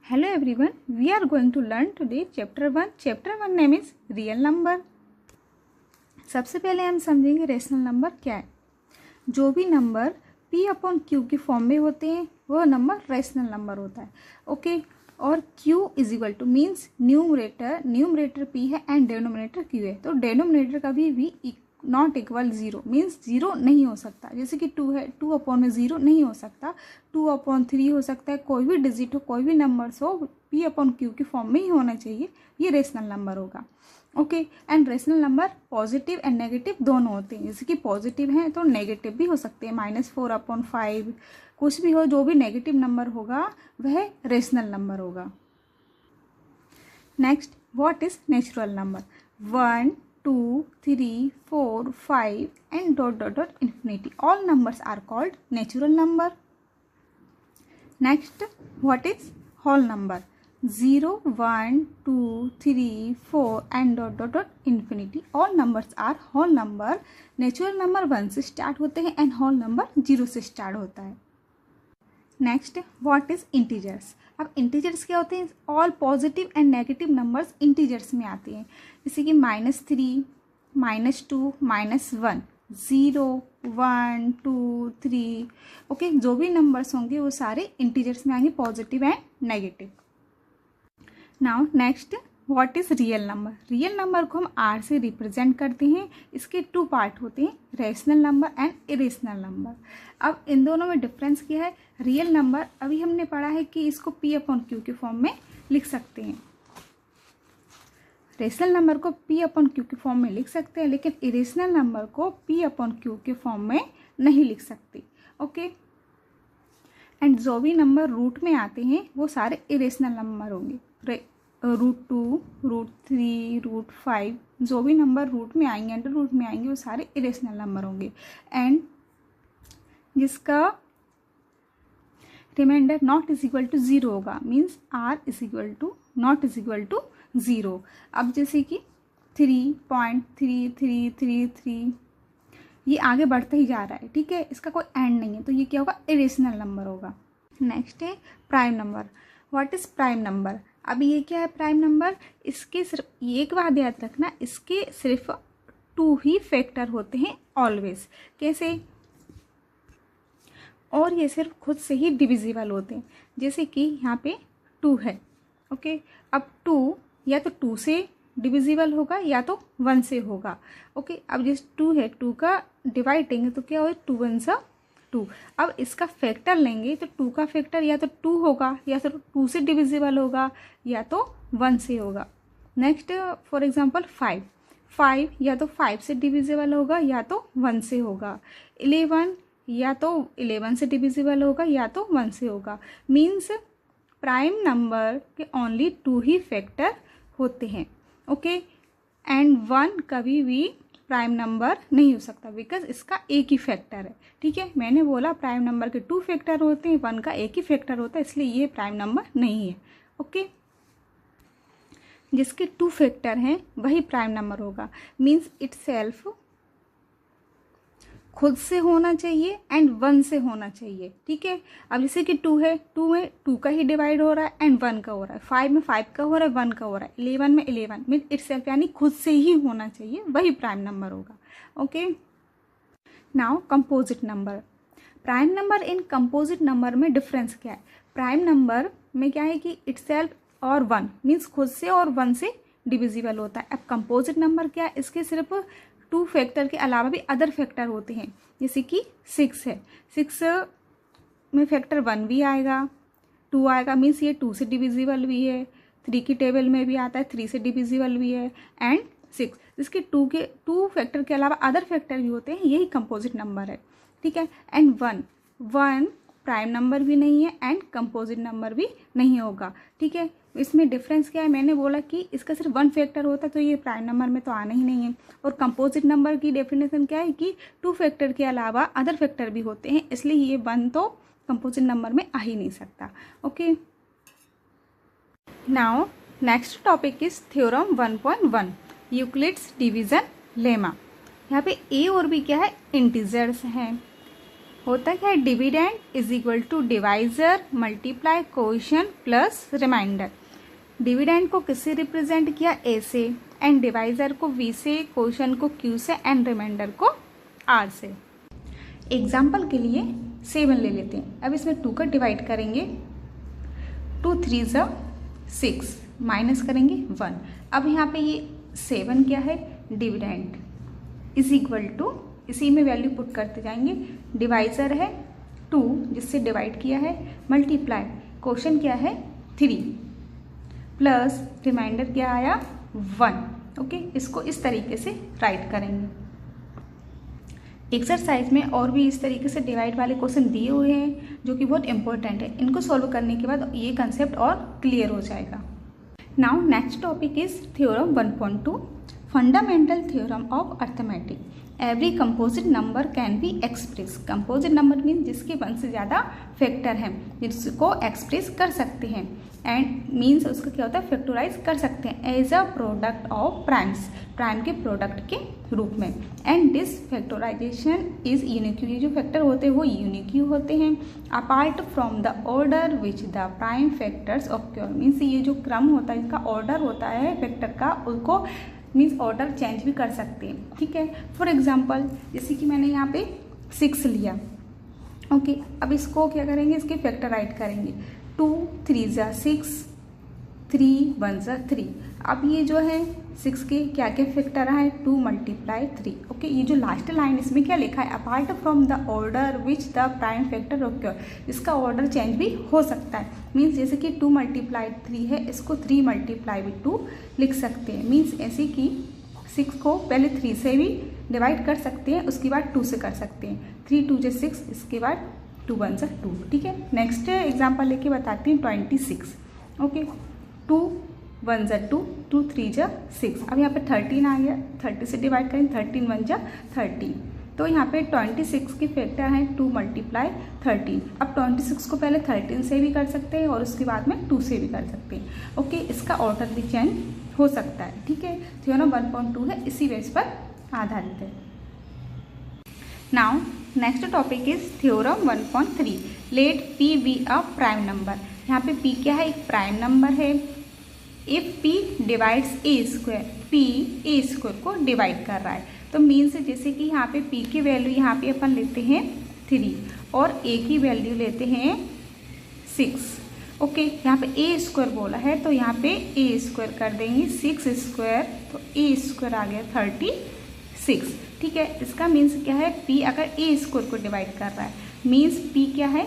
Hello everyone, we are going to learn today chapter 1. Chapter 1 name is real number. सबसे पहले हम समझेंगे rational number क्या है। जो भी नंबर p अपॉन q की फॉर्म में होते हैं वो नंबर रेशनल नंबर होता है। ओके, और q is equal two means numerator p है एंड डेनोमिनेटर q है, तो डेनोमिनेटर कभी भी not equal zero means zero नहीं हो सकता। जैसे कि 2 है, 2 अपॉन में जीरो नहीं हो सकता, 2 अपॉन 3 हो सकता है। कोई भी डिजिट हो, कोई भी नंबर्स हो, p अपॉन क्यू की फॉर्म में ही होना चाहिए, ये रेशनल नंबर होगा। Okay, and rational number positive and negative दोनों होते हैं। जैसे कि पॉजिटिव हैं तो नेगेटिव भी हो सकते हैं, -4/5 कुछ भी हो, जो भी नेगेटिव नंबर होगा वह रेशनल नंबर होगा। Next, what is natural number? 1, 2, 3, 4, 5 and ... infinity. All numbers are called natural number. Next, what is whole number? 0, 1, 2, 3, 4 and ... infinity. All numbers are whole number. Natural number 1 से start होते हैं and whole number 0 से start होता है। Next, what is integers? अब integers क्या होते हैं? All positive and negative numbers integers में आते हैं। जैसे कि -3, -2, -1, 0, 1, 2, 3। ओके, जो भी नंबर्स होंगे वो सारे इंटीजर्स में आएंगे, positive and negative. Now next, what is real number? Real number को हम आर से रिप्रेजेंट करते हैं। इसके 2 पार्ट होते हैं, rational number and irrational number. अब इन दोनों में डिफरेंस क्या है? रियल नंबर अभी हमने पढ़ा है कि इसको p अपॉन क्यू के फॉर्म में लिख सकते हैं। रेशनल नंबर को p अपॉन क्यू के फॉर्म में लिख सकते हैं, लेकिन इरेशनल नंबर को p अपॉन क्यू के फॉर्म में नहीं लिख सकते। ओके, एंड जो भी नंबर रूट में आते हैं वो सारे इरेशनल नंबर होंगे। √2, √3, √5 जो भी नंबर रूट में आएंगे, अंडर रूट में आएंगे, वो सारे इरेशनल नंबर होंगे। एंड जिसका remainder not is equal to 0 होगा, means r is equal to not is equal to 0। अब जैसे कि 3.3333 ये आगे बढ़ता ही जा रहा है, ठीक है, इसका कोई एंड नहीं है, तो ये क्या होगा? इरेशनल नंबर होगा। नेक्स्ट है prime number. What is prime number? अब ये क्या है प्राइम नंबर? इसके सिर्फ एक बात याद रखना, इसके सिर्फ 2 ही फैक्टर होते हैं ऑलवेज। कैसे? और ये सिर्फ खुद से ही डिविजिबल होते हैं। जैसे कि यहाँ पे 2 है। ओके, अब 2 या तो 2 से डिविजिबल होगा या तो 1 से होगा। ओके, अब जिस 2 है, 2 का डिवाइड देंगे तो क्या होगा? 2 1 सा 2। अब इसका फैक्टर लेंगे तो 2 का फैक्टर या तो 2 होगा, या तो 2 से डिविजिबल होगा, या तो 1 से होगा। नेक्स्ट, फॉर एग्जांपल 5 या तो 5 से डिविजिबल होगा या तो 1 से होगा। 11 या तो 11 से डिविजिबल होगा या तो 1 से होगा। मीन्स प्राइम नंबर के ओनली 2 ही फैक्टर होते हैं। ओके, एंड 1 कभी भी प्राइम नंबर नहीं हो सकता, बिकॉज इसका एक ही फैक्टर है। ठीक है, मैंने बोला प्राइम नंबर के 2 फैक्टर होते हैं, 1 का एक ही फैक्टर होता है, इसलिए ये प्राइम नंबर नहीं है। ओके, जिसके 2 फैक्टर हैं वही प्राइम नंबर होगा। मीन्स इटसेल्फ खुद से होना चाहिए एंड 1 से होना चाहिए। ठीक है, अब जैसे कि 2 है, 2 में 2 का ही डिवाइड हो रहा है एंड 1 का हो रहा है, 5 में 5 का हो रहा है, 1 का हो रहा है, 11 में 11 मीन इटसेल्फ यानी खुद से ही होना चाहिए, वही प्राइम नंबर होगा। Okay, now composite number. Prime number in composite number में डिफरेंस क्या है? प्राइम नंबर में क्या है कि इटसेल्फ और 1 मीन्स खुद से और 1 से डिविजिबल होता है। अब कंपोजिट नंबर क्या है? इसके सिर्फ 2 फैक्टर के अलावा भी अदर फैक्टर होते हैं। जैसे कि 6 है, 6 में फैक्टर 1 भी आएगा, 2 आएगा, मीन्स ये 2 से डिविजिबल भी है। 3 की टेबल में भी आता है, 3 से डिविजिबल भी है, एंड 6 जिसके 2 फैक्टर के अलावा अदर फैक्टर भी होते हैं, यही कंपोजिट नंबर है। ठीक है, एंड 1 प्राइम नंबर भी नहीं है एंड कंपोजिट नंबर भी नहीं होगा। ठीक है, इसमें डिफरेंस क्या है? मैंने बोला कि इसका सिर्फ 1 फैक्टर होता है, तो ये प्राइम नंबर में तो आना ही नहीं है। और कंपोजिट नंबर की डेफिनेशन क्या है कि 2 फैक्टर के अलावा अदर फैक्टर भी होते हैं, इसलिए ये 1 तो कंपोजिट नंबर में आ ही नहीं सकता। Okay, now next topic is theorem 1.1 Euclid's division lemma. यहाँ पे ए और बी क्या है? इंटीजर्स हैं। होता क्या है, dividend is equal to divisor multiply coefficient plus remainder. Dividend को किससे रिप्रेजेंट किया, ए से, एंड डिवाइजर को वी से, कोएफिशिएंट को क्यू से, एंड रिमाइंडर को आर से। एग्जाम्पल के लिए 7 ले लेते हैं। अब इसमें 2 का डिवाइड करेंगे, 2 3 ज़ा 6, माइनस करेंगे 1। अब यहाँ पे ये 7 क्या है, डिविडेंड इज इक्वल टू, इसी में वैल्यू पुट करते जाएंगे, डिवाइजर है 2 जिससे डिवाइड किया है, मल्टीप्लाई क्वेश्चन क्या है 3, प्लस रिमाइंडर क्या आया 1। ओके, इसको इस तरीके से राइट करेंगे। एक्सरसाइज में और भी इस तरीके से डिवाइड वाले क्वेश्चन दिए हुए हैं जो कि बहुत इंपॉर्टेंट है। इनको सॉल्व करने के बाद ये कंसेप्ट और क्लियर हो जाएगा। Now next topic is theorem 1.2, fundamental theorem of arithmetic. Every composite number can be express. Composite number mean जिसके 1 से ज़्यादा फैक्टर हैं, जिसको एक्सप्रेस कर सकते हैं, एंड मीन्स उसका क्या होता है, फैक्टराइज कर सकते हैं as a product of primes, prime के प्रोडक्ट के रूप में। And this factorisation is unique. ये जो फैक्टर होते हैं वो यूनिक होते हैं, apart from the order which the prime factors occur. Means ये जो क्रम होता है, इनका ऑर्डर होता है फैक्टर का, उसको मीन्स ऑर्डर चेंज भी कर सकते हैं। ठीक है, फॉर एग्जाम्पल जैसे कि मैंने यहाँ पे 6 लिया। ओके, अब इसको क्या करेंगे, इसके फैक्टर राइट करेंगे, 2 3 ज़ा 6, 3 1 ज़ा 3। अब ये जो है 6 के क्या क्या फैक्टर है, 2 मल्टीप्लाई 3। ओके, ये जो लास्ट लाइन इसमें क्या लिखा है, apart from the order which the prime factor occur. इसका ऑर्डर चेंज भी हो सकता है। मीन्स जैसे कि 2 मल्टीप्लाई 3 है, इसको 3 मल्टीप्लाई 2 लिख सकते हैं। मीन्स ऐसे कि 6 को पहले 3 से भी डिवाइड कर सकते हैं, उसके बाद 2 से कर सकते हैं। 3 2 = 6, इसके बाद 2 1 = 2। ठीक है, नेक्स्ट एग्जाम्पल लेके बताती हूँ 26। ओके, 2 1 = 2, 2 3 = 6। अब यहाँ पे 13 आ गया, 30 से डिवाइड करें, 13 1 = 13। तो यहाँ पे 26 के फैक्टर हैं 2 मल्टीप्लाई 13। अब 26 को पहले 13 से भी कर सकते हैं और उसके बाद में 2 से भी कर सकते हैं। ओके, इसका ऑर्डर भी चेंज हो सकता है। ठीक है, थ्योरम 1.2 है, इसी बेस पर आधारित है। Now next topic is theorem 1.3, let P be a prime number. यहाँ पे P क्या है, एक प्राइम नंबर है। If P divides A², P A² को डिवाइड कर रहा है, तो मीन्स जैसे कि यहाँ पे P की वैल्यू यहाँ पे अपन लेते हैं 3 और A की वैल्यू लेते हैं 6। ओके, यहाँ पे A² बोला है तो यहाँ पे A² कर देंगे, 6² तो A² आ गया 36। ठीक है, इसका मीन्स क्या है, P अगर A² को डिवाइड कर रहा है, मीन्स P क्या है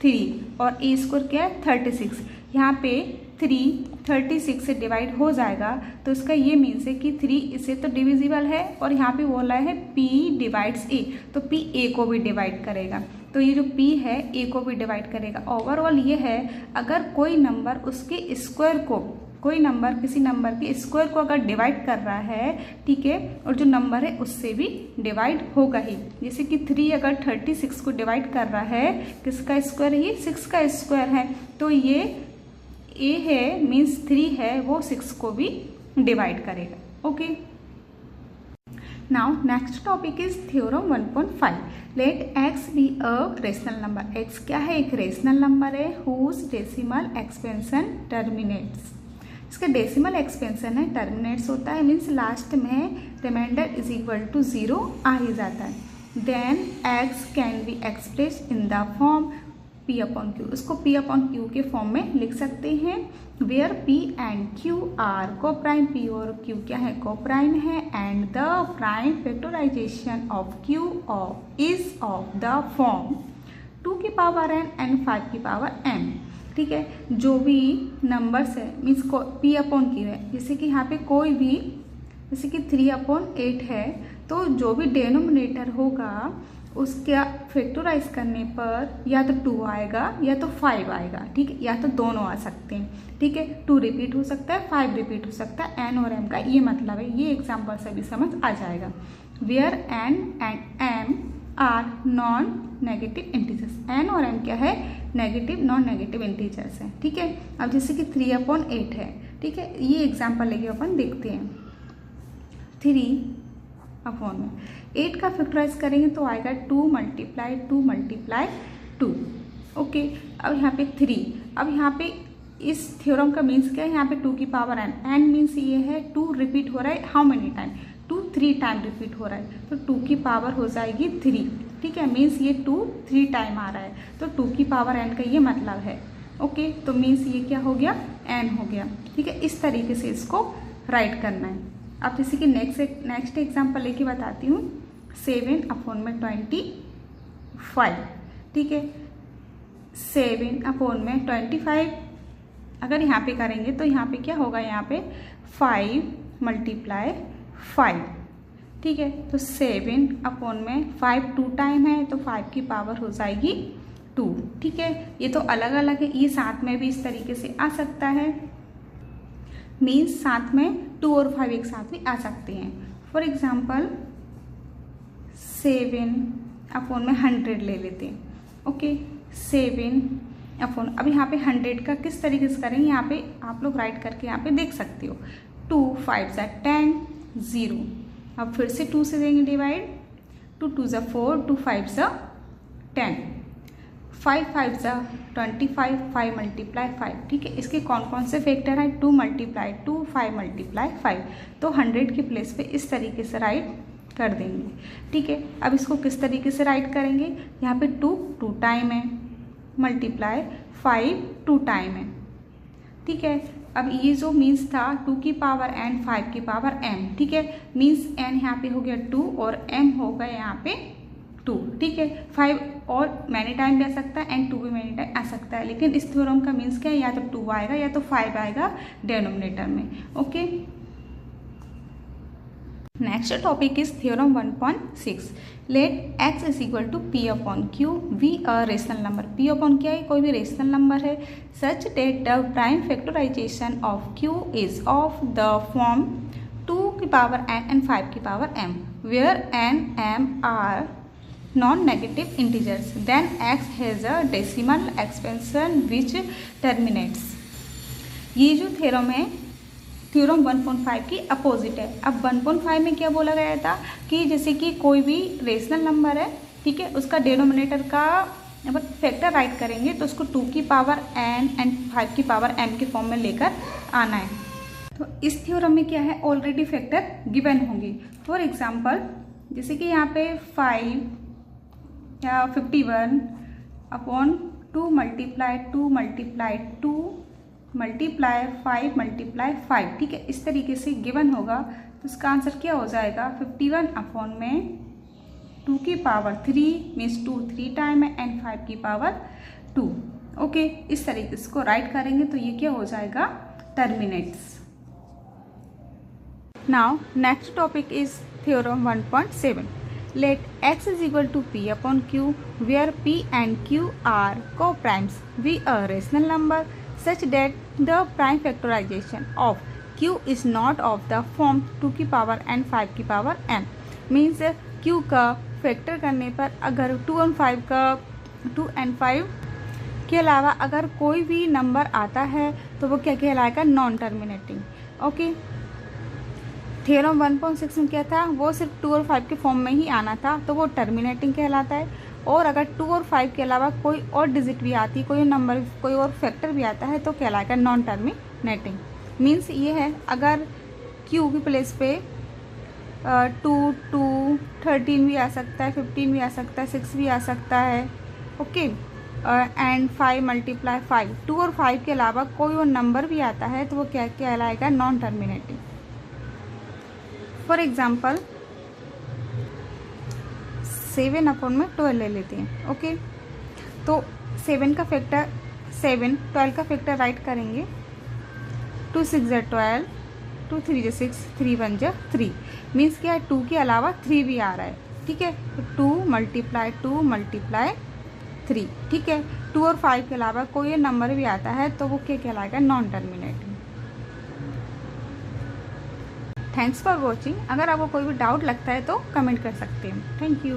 3 और A² क्या है 36। यहाँ पे 3 36 से डिवाइड हो जाएगा, तो इसका ये मीन्स है कि 3 इससे तो डिविजिबल है, और यहाँ पे बोला है P डिवाइड्स A, तो P A को भी डिवाइड करेगा। तो ये जो P है A को भी डिवाइड करेगा। ओवरऑल ये है, अगर कोई नंबर उसके स्क्वायर को, कोई नंबर किसी नंबर के स्क्वायर को अगर डिवाइड कर रहा है, ठीक है, और जो नंबर है उससे भी डिवाइड होगा ही। जैसे कि 3 अगर 36 को डिवाइड कर रहा है, किसका स्क्वायर है, ये 6 का स्क्वायर है, तो ये A है मीन्स 3 है, वो 6 को भी डिवाइड करेगा। Okay, now next topic is theorem 1.5, let x be a rational number. x क्या है, एक रेशनल नंबर है, हुज डेसिमल एक्सपेंशन टर्मिनेट्स। इसका डेसिमल एक्सपेंशन है, टर्मिनेट्स होता है, मीन्स लास्ट में रिमाइंडर इज इक्वल टू 0 आ ही जाता है। Then x can be express in the form P/Q। इसको P/Q के फॉर्म में लिख सकते हैं, where P and Q are को प्राइम। P और Q क्या है, को प्राइम है, and the prime factorisation of Q is of the form 2 की पावर n एंड 5 की पावर m। ठीक है, जो भी नंबर्स है मीन्स को P/Q है, जैसे कि यहाँ पे कोई भी, जैसे कि 3/8 है, तो जो भी डेनोमिनेटर होगा उसका फैक्टराइज करने पर या तो 2 आएगा या तो 5 आएगा। ठीक है, या तो दोनों आ सकते हैं। ठीक है, 2 रिपीट हो सकता है, 5 रिपीट हो सकता है, n और m का ये मतलब है। ये एग्जाम्पल से भी समझ आ जाएगा। Where n and m are non negative integers. n और m क्या है, नेगेटिव नॉन नेगेटिव इंटीजर्स हैं। ठीक है, अब जैसे कि 3/8 है, ठीक है, ये एग्जाम्पल लेके अपन देखते हैं। 3 अपॉन में 8 का फैक्टराइज करेंगे तो आएगा 2 मल्टीप्लाई 2 मल्टीप्लाई 2। ओके, अब यहाँ पे 3। अब यहाँ पे इस थ्योरम का मीन्स क्या है, यहाँ पे 2 की पावर n, n मीन्स ये है 2 रिपीट हो रहा है, how many time, 2 3 time repeat हो रहा है, तो 2 की पावर हो जाएगी 3। ठीक है, मीन्स ये 2 3 टाइम आ रहा है, तो 2 की पावर n का ये मतलब है। ओके, तो मीन्स ये क्या हो गया, n हो गया। ठीक है, इस तरीके से इसको राइट करना है। अब इसी की नेक्स्ट एग्जाम्पल लेके बताती हूँ। 7 अपॉन में 25। ठीक है, 7 अपॉन में 25 अगर यहाँ पे करेंगे तो यहाँ पे क्या होगा, यहाँ पे 5 मल्टीप्लाई 5। ठीक है, तो 7 अपॉन में 5 2 टाइम है, तो 5 की पावर हो जाएगी 2। ठीक है, ये तो अलग अलग है, ये साथ में भी इस तरीके से आ सकता है, मीन्स साथ में 2 और 5 एक साथ भी आ सकते हैं। फॉर एग्जाम्पल 7 अपॉन में 100 ले लेते हैं। ओके, 7 अपॉन, अब यहाँ पे 100 का किस तरीके से करेंगे, यहाँ पे आप लोग राइट करके यहाँ पे देख सकते हो। 2 5 ज़ा 10 0। अब फिर से 2 से देंगे डिवाइड, 2 2 ज़ा 4, 2 5 ज़ा 10, 5 5 ज़ा 25, 5 मल्टीप्लाई 5। ठीक है, इसके कौन कौन से फैक्टर हैं, 2 मल्टीप्लाई 2, 5 मल्टीप्लाई 5, तो 100 के प्लेस पे इस तरीके से राइट कर देंगे। ठीक है, अब इसको किस तरीके से राइट करेंगे, यहाँ पे 2 2 टाइम है, मल्टीप्लाई 5 2 टाइम है। ठीक है, अब ये जो मीन्स था 2 की पावर n 5 की पावर m। ठीक है, मीन्स n यहाँ पे हो गया 2 और m हो गया यहाँ पे 2। ठीक है, 5 और मैनी टाइम भी आ सकता है एंड 2 भी मैनी टाइम आ सकता है, लेकिन इस थ्योरम का मीन्स क्या है, या तो 2 आएगा या तो 5 आएगा डिनोमिनेटर में। Okay, next topic is theorem 1.6। Let x is equal to p upon q be a rational number. p upon क्या है, कोई भी रेशनल नंबर है, such that the prime factorisation of q is of the form 2 की power n and 5 की power m, where n m are non negative integers, then x has a decimal expansion which terminates. ये जो theorem है theorem 1.5 की opposite है। अब 1.5 में क्या बोला गया था कि जैसे कि कोई भी रेशनल नंबर है, ठीक है, उसका डिनोमिनेटर का अगर फैक्टर राइट करेंगे तो उसको 2 की पावर n एंड 5 की पावर m के फॉर्म में लेकर आना है। तो इस थ्योरम में क्या है, ऑलरेडी फैक्टर गिवन होंगे। फॉर एग्जांपल जैसे कि यहाँ पे 5 या 51 upon 2 multiply 2 multiply 2 multiply 5 multiply 5। ठीक है, इस तरीके से गिवन होगा, तो इसका आंसर क्या हो जाएगा, 51 अपॉन में 2 की पावर 3 मीन्स 2 3 टाइम है एंड 5 की पावर 2। ओके, इस तरीके से इसको राइट करेंगे तो ये क्या हो जाएगा, terminates. Now next topic is theorem 1.7। Let x is equal to p upon q where p and q are co-primes be a rational number such that the prime factorization of q is not of the form 2 की power n 5 की power m। Means q का factor करने पर अगर 2 and 5 का 2 and 5 के अलावा अगर कोई भी नंबर आता है तो वो क्या कहलाएगा, नॉन टर्मिनेटिंग। ओके, थ्योरम 1.6 में क्या था, वो सिर्फ 2 और 5 के फॉर्म में ही आना था तो वो टर्मिनेटिंग कहलाता है, और अगर 2 और 5 के अलावा कोई और डिजिट भी आती, कोई नंबर कोई और फैक्टर भी आता है तो कहलाएगा नॉन टर्मिनेटिंग। मीन्स ये है अगर q की प्लेस पे 2 2 13 भी आ सकता है, 15 भी आ सकता है, 6 भी आ सकता है। ओके, एंड 5 मल्टीप्लाई 5, 2 और 5 के अलावा कोई और नंबर भी आता है तो वो क्या कहलाएगा, non terminating. For example 7 upon में 12 ले लेते हैं। ओके, तो 7 का फैक्टर 7, 12 का फैक्टर राइट करेंगे, 2 6 ज़ा 12, 2 3 ज़ा 6, 3 1 ज़ा 3। मीन्स क्या है, 2 के अलावा 3 भी आ रहा है। ठीक है, तो 2 मल्टीप्लाई 2 मल्टीप्लाई 3। ठीक है, 2 और 5 के अलावा कोई नंबर भी आता है तो वो क्या कहलाएगा, non terminating. Thanks for watching. अगर आपको कोई भी डाउट लगता है तो कमेंट कर सकते हैं। Thank you.